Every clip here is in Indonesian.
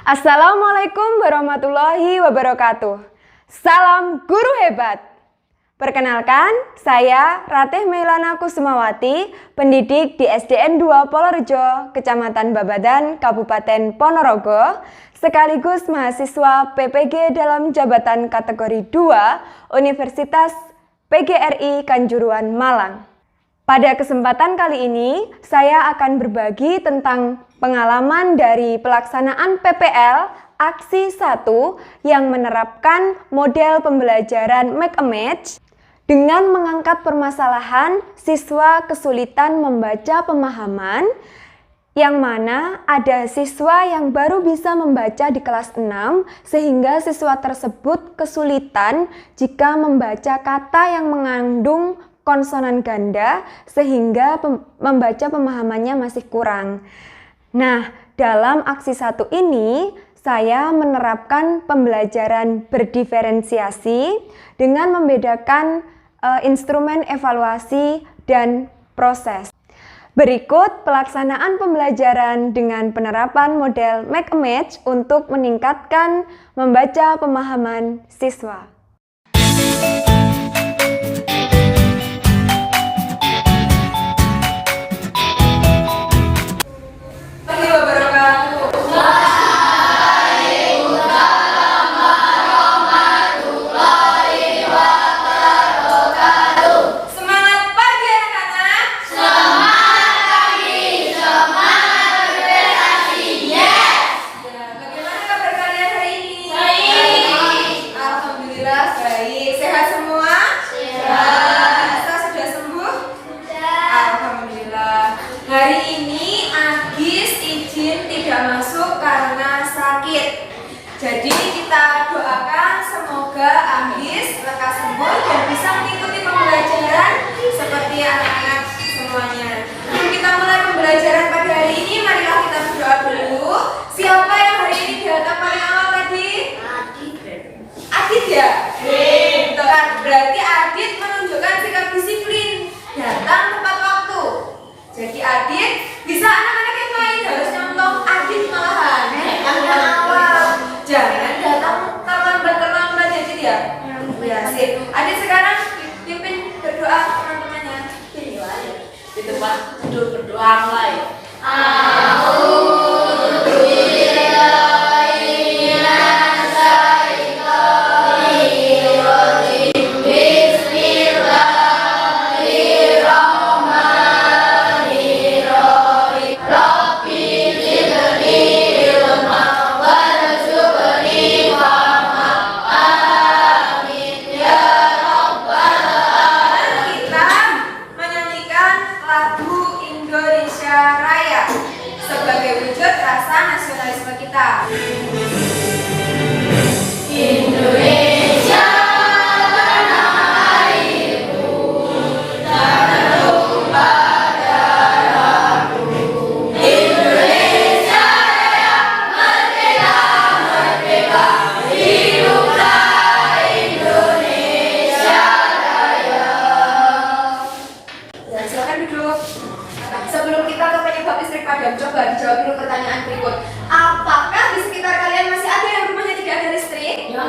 Assalamualaikum warahmatullahi wabarakatuh. Salam guru hebat. Perkenalkan, saya Ratih Mailana Kusumawati, pendidik di SDN 2 Polorejo, Kecamatan Babadan, Kabupaten Ponorogo, sekaligus mahasiswa PPG dalam jabatan kategori 2 Universitas PGRI Kanjuruhan Malang. Pada kesempatan kali ini, saya akan berbagi tentang pengalaman dari pelaksanaan PPL Aksi 1 yang menerapkan model pembelajaran Make a Match dengan mengangkat permasalahan siswa kesulitan membaca pemahaman, yang mana ada siswa yang baru bisa membaca di kelas 6 sehingga siswa tersebut kesulitan jika membaca kata yang mengandung konsonan ganda sehingga membaca pemahamannya masih kurang. Nah, dalam aksi 1 ini saya menerapkan pembelajaran berdiferensiasi dengan membedakan instrumen evaluasi dan proses. Berikut pelaksanaan pembelajaran dengan penerapan model Make a Match untuk meningkatkan membaca pemahaman siswa. Hari ini Agis izin tidak masuk karena sakit. Jadi kita doakan semoga Agis lekas sembuh dan bisa mengikuti pembelajaran seperti anak-anak semuanya. Sebelum kita mulai pembelajaran pada hari ini, marilah kita berdoa dulu. Siapa yang hari ini datang paling awal tadi? Adit ya? Betul. Berarti Adit menunjukkan sikap disiplin, datang tepat waktu. Jadi Adit, bisa anak-anak yang lain harus nyontoh Adit malahan. Yang awal, jangan datang terlambat jadi ya. Ya sih. Adit sekarang pimpin berdoa teman-temannya. Itu Pak, berdoa mulai. Sebagai wujud rasa nasionalisme kita. Indonesia tanah airku, tanah tumpah darahku. Indonesia Raya, merdeka, merdeka, hiduplah Indonesia Raya. Ya, silakan duduk. Sebelum kita ke penyebab listrik padam, coba dijawab dulu pertanyaan berikut. Apakah di sekitar kalian masih ada yang rumahnya tidak ada listrik? Ya.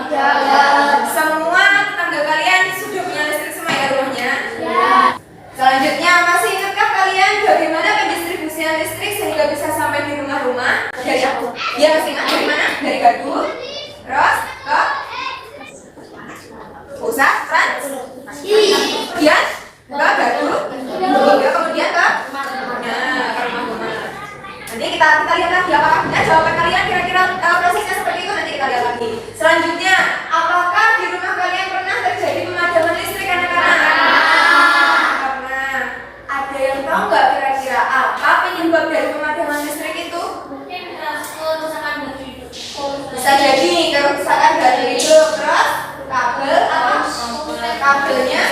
Semua tetangga kalian sudah punya listrik semua ya rumahnya? Ya. Selanjutnya, masih ingatkah kalian bagaimana pendistribusian listrik sehingga bisa sampai di rumah-rumah? Dari aku. Ya, masih ingat dari mana? Dari gardu, terus ke pusat trans, kemudian ke gardu, kemudian ke rumah-rumah. Nanti kita lihat lagi apakah benar jawaban kalian, kira-kira prosesnya seperti itu, nanti kita lihat lagi. Selanjutnya, apakah di rumah kalian pernah terjadi pemadaman listrik anak-anak? Pernah. Ada yang tahu nggak kira-kira apa penyebab dari pemadaman listrik itu? Bisa jadi kerusakan dari hidup, terus kabel atau kabelnya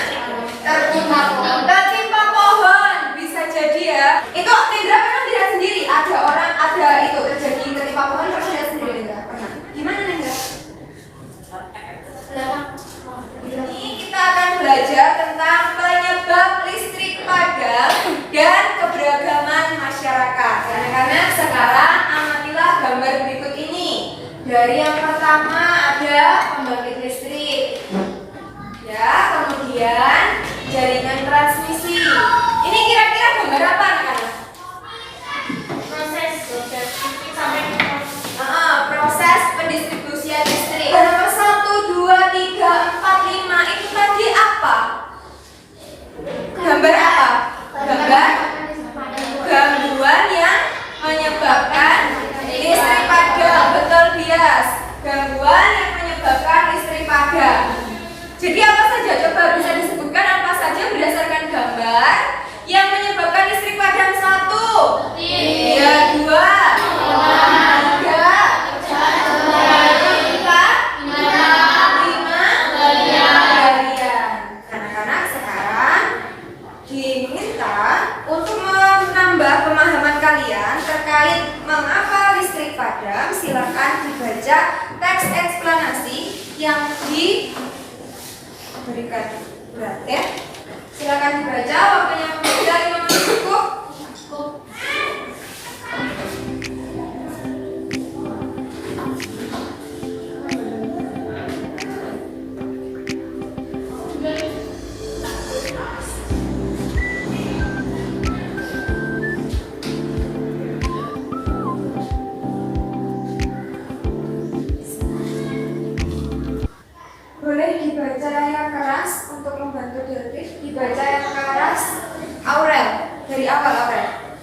tertimpa pohon, bisa jadi ya. Itu Tendra pernah lihat sendiri, ada orang ada itu terjadi ketimpa pohon, pernah lihat sendiri Tendra? Pernah. Gimana Tendra? Ini kita akan belajar tentang penyebab listrik padam dan keberagaman masyarakat. Karena sekarang amatilah gambar berikut ini. Dari yang pertama ada pembangkit listrik. Ya, kemudian jaringan transmisi. Ini kira-kira gambar apa anak-anak? Proses sampai Proses pendistribusian listrik. Nomor 1, 2, 3, 4, 5 itu tadi apa? Gambar apa? Gambar gangguan yang menyebabkan listrik padam. Betul, Bias. Gangguan yang menyebabkan listrik padam. Jadi apa saja? Coba bisa disebutkan apa saja berdasarkan gambar yang menyebabkan listrik padam? 1, 2, 3, 4, 5, 5 anak-anak sekarang diminta untuk menambah pemahaman kalian terkait mengapa listrik padam. Silakan dibaca teks eksplanasi yang diberikan ya. Silakan dibaca, waktunya membaca 5 menit cukup. Boleh dibaca yang keras untuk membantu Delvin. Dibaca yang keras. Aurel, dari awal Aurel.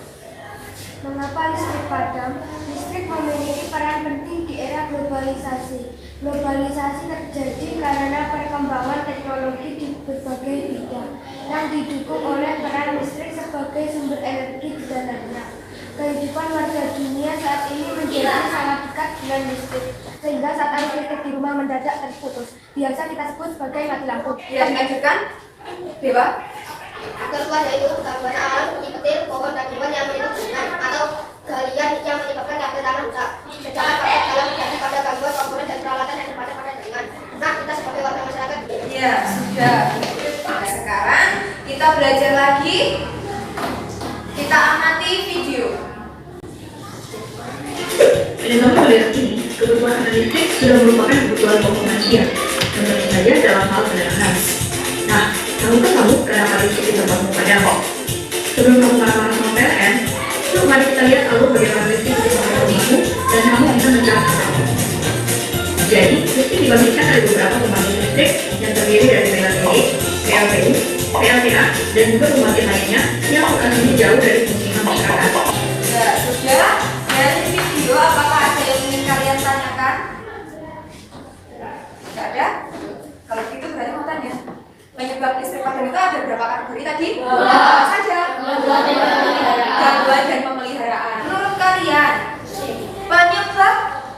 Mengapa listrik padam? Listrik memiliki peran penting di era globalisasi. Globalisasi terjadi karena perkembangan teknologi di berbagai bidang yang didukung oleh peran listrik sebagai sumber energi di dalamnya. Kehidupan warga dunia saat ini menjadi sangat dekat dengan listrik, sehingga saat arus listrik di rumah mendadak terputus, biasa kita sebut sebagai mati lampu. Ya, dilanjutkan. Dewa. Keluar yaitu gangguan alam seperti petir, pohon, dan hewan yang melintasi jalan atau galian yang menyebabkan kabel tanah rusak. Sedangkan faktor dalam terjadi pada gangguan komponen dan peralatan yang terpasang pada jaringan. Nah, kita sebagai warga masyarakat. Ya, sudah. Nah, sekarang kita belajar lagi. Kita amati video. Pada masa modern ini, kebutuhan listrik sudah merupakan kebutuhan pokok manusia, tentu saja dalam hal kendaraan. Nah, tahukah kamu kenapa listrik di tempatmu padam? Sebelum kamu marah-marah sama PLN, yuk mari kita lihat alur bagaimana listrik di tempat rumahmu dan kamu bisa menjelaskan. Jadi, listrik dibagikan dari beberapa pembangkit listrik yang terdiri dari PLTU, PLTU, PLTA, dan juga pembangkit lainnya yang lokasinya jauh dari pemukiman masyarakat. Ya, sudah. Dari video, apakah ada yang ingin kalian tanyakan? Tidak ada? Kalau gitu berarti mau tanya. Penyebab listrik padam itu ada berapa kategori tadi? Apa saja? Gangguan dan pemeliharaan. Menurut kalian, penyebab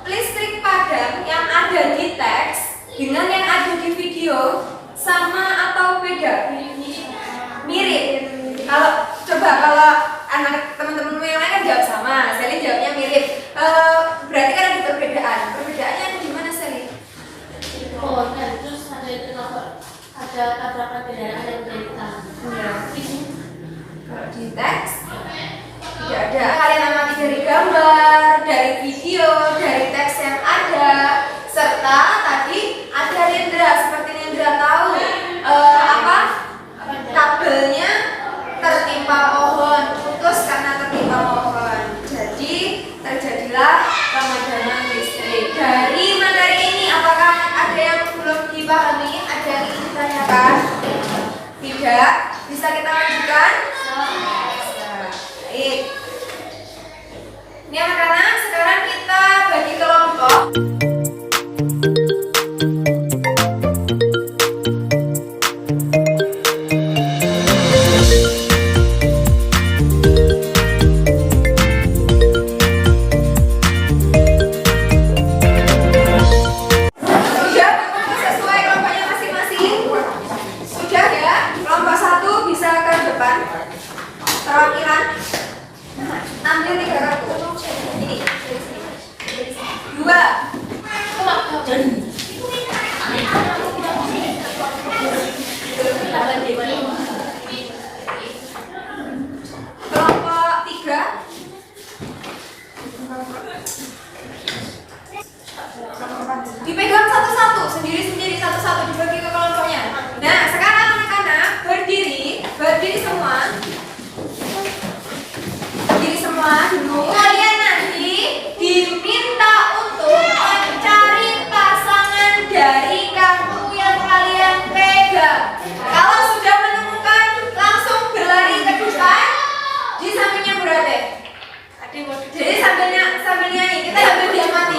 listrik padam yang ada di teks dengan yang ada di video sama atau beda? Mirip. Kalau anak teman-temanmu yang lain kan jawab sama, Selin jawabnya mirip. Berarti kan ada perbedaan. Perbedaannya di mana, Selin? Oh, dan terus ada tabrakan kendaraan yang menjadi tahan. Ya. Kalau di teks tidak ada. Kalian amati dari gambar, dari video, dari teks yang ada, serta tadi ada Lindra. Seperti Lindra tahu kabelnya tertimpa pohon, putus karena tertimpa pohon. Jadi terjadilah pemadaman listrik. Dari materi ini, apakah ada yang belum dipahami? Ada yang ingin ditanyakan? Tidak? Bisa kita lanjutkan? Baik. Ini anak-anak, sekarang kita bagi kelompok. Perwakilan ambil 3 kartu. Ini 2. Kelompok 3.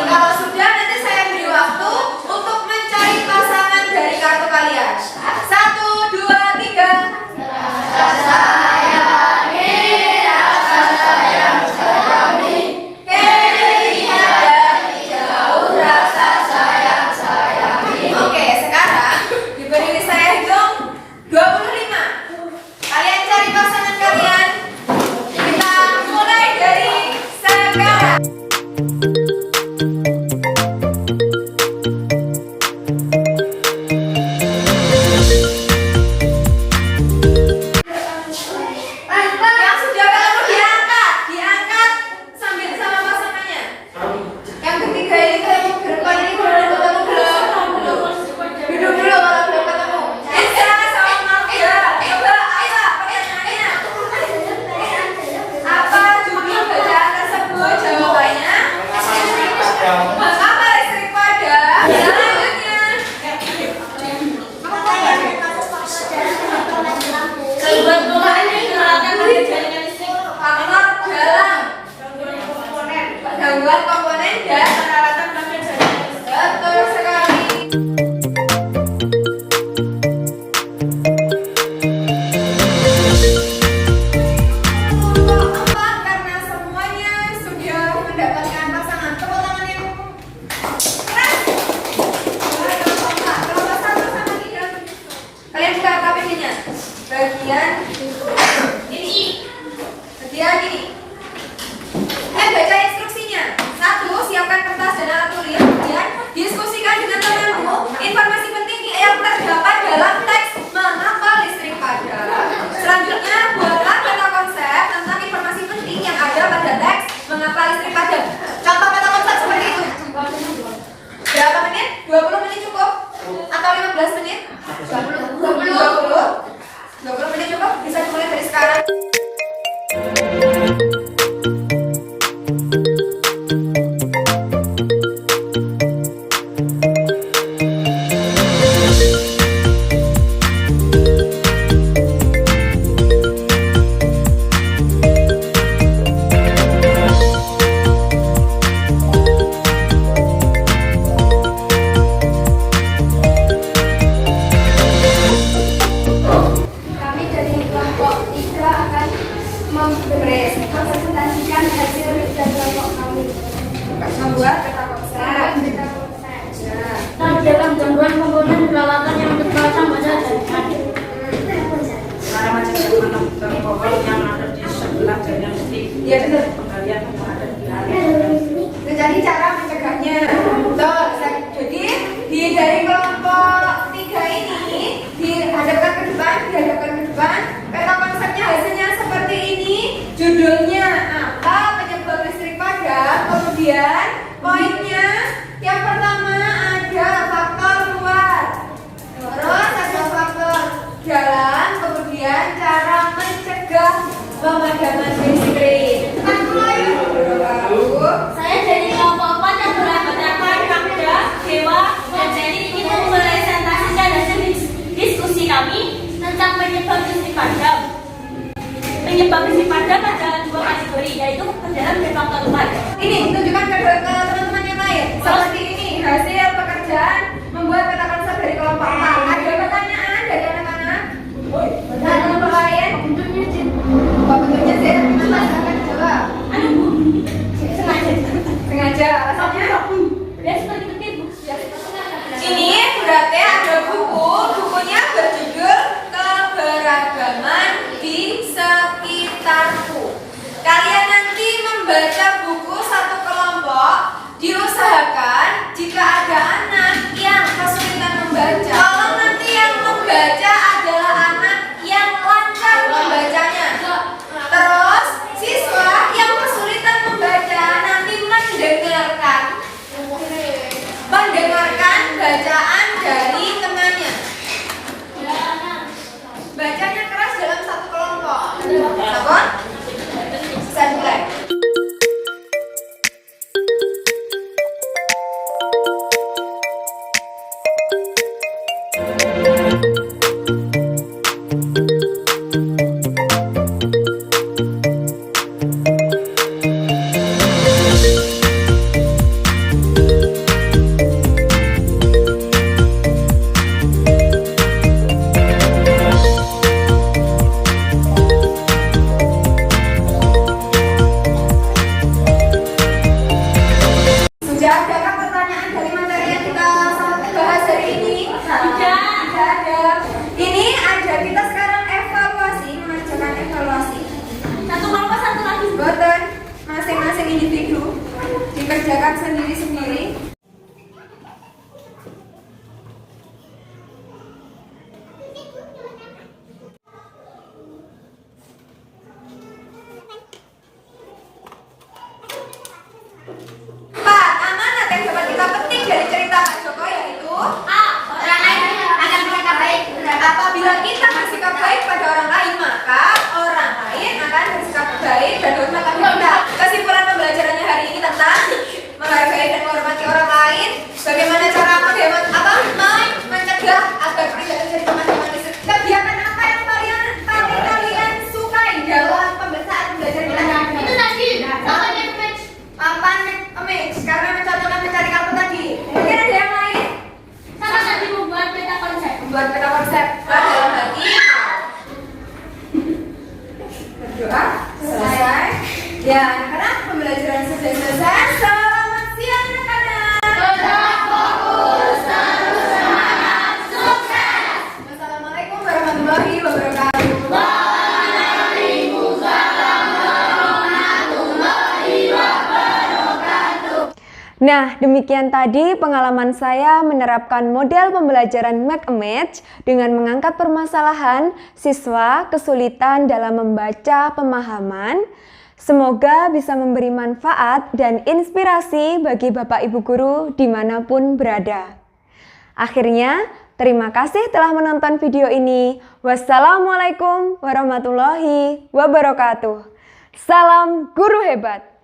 Kalau sudah, nanti saya beri waktu untuk mencari pasangan dari kartu kalian. 1, 2, 3. Oke, sekarang diberi saya hitung 25. Kalian cari pasangan kalian. Kita mulai dari sekarang. Yang sudah ketemu diangkat sambil sama pasangannya. Yang ketiga ini ketemu berdepan ini belum ketemu belum? Duduk dulu kalau belum ketemu. Bisa sama ya. Coba apa pertanyaannya? Apa judul bacaan tersebut? Jawabannya mengapa listrik padam? Selanjutnya Keluar bola ini menggunakan jaringan listrik. faktor dalam gangguan komponen dan peralatan pakai jaringan listrik. Betul sekali. Keempat, karena semuanya sudah mendapatkan pasangan. Tepuk tangan yang keras. Kelompok 1 sama 3. Kalian buka KPD-nya. Bagian ini. Bagian ini. Baca instruksinya. 1. Siapkan kertas dan alat tulis. Kemudian diskusikan dengan temanmu informasi penting yang terdapat dalam teks mengapa listrik padam. Selanjutnya, buatlah peta konsep tentang informasi penting yang ada pada teks mengapa listrik padam. Contoh peta konsep seperti itu. Berapa menit? 20 menit cukup? Atau 15 menit? 20 menit cukup? Bisa dimulai dari sekarang. Kami dari kelompok 3 akan mempresentasikan hasil kerja kelompok kami. Membuat peta konsep. Dalam gangguan komponen peralatan yang terpasang pada jaringan. Cara mencegah menemukan pohon yang ada di sebelah jaringan listrik. Iya betul. Penggalian yang ada di area. Jadi cara mencegahnya. Betul. Jadi dari kelompok 3 ini dihadapkan ke depan, peta konsepnya hasilnya seperti ini. Judulnya apa? Penyebab listrik padam. Kemudian poinnya yang pertama ada faktor luar. Terus ada faktor dalam. Kemudian cara mencegah pemadaman listrik. Saya dari kelompok 4 yang beranggotakan Kamda, Dewa, dan Jenny ingin mempresentasikan hasil diskusi kami tentang penyebab listrik padam. Penyebab listrik padam ada 2 kategori, yaitu faktor dalam dan faktor luar. Ini tunjukkan ke teman-teman yang lain. Seperti ini hasil pekerjaan membuat peta konsep dari kelompok 4. Ada pertanyaan dari anak-anak? Dan kelompok lain? Bentuknya sih. kerjakan sendiri-sendiri. Pak, amanat yang dapat kita petik dari cerita Pak Joko yaitu Orang lain akan bersikap baik. apabila kita bersikap baik pada orang lain, maka orang lain akan bersikap baik dan hormat pada kita. Kesimpulan pembelajarannya hari ini tentang menghargai dan menghormati orang lain. Bagaimana cara mencegah agar tidak terjadi teman-teman itu. Kegiatan apa yang kalian sukai dalam pembelajaran kita? Itu tadi, Papan image karena mencontohkan mencari kartu tadi. Mungkin ada yang lain? sama tadi membuat peta konsep. Membuat peta konsep. Dalam hati berdoa selesai. Ya anak-anak, pembelajaran sudah selesai. Selamat siang anak-anak. Wassalamualaikum warahmatullahi wabarakatuh. Nah, demikian tadi pengalaman saya menerapkan model pembelajaran Make a Match dengan mengangkat permasalahan siswa kesulitan dalam membaca pemahaman. Semoga bisa memberi manfaat dan inspirasi bagi Bapak Ibu Guru dimanapun berada. Akhirnya, terima kasih telah menonton video ini. Wassalamualaikum warahmatullahi wabarakatuh. Salam guru hebat.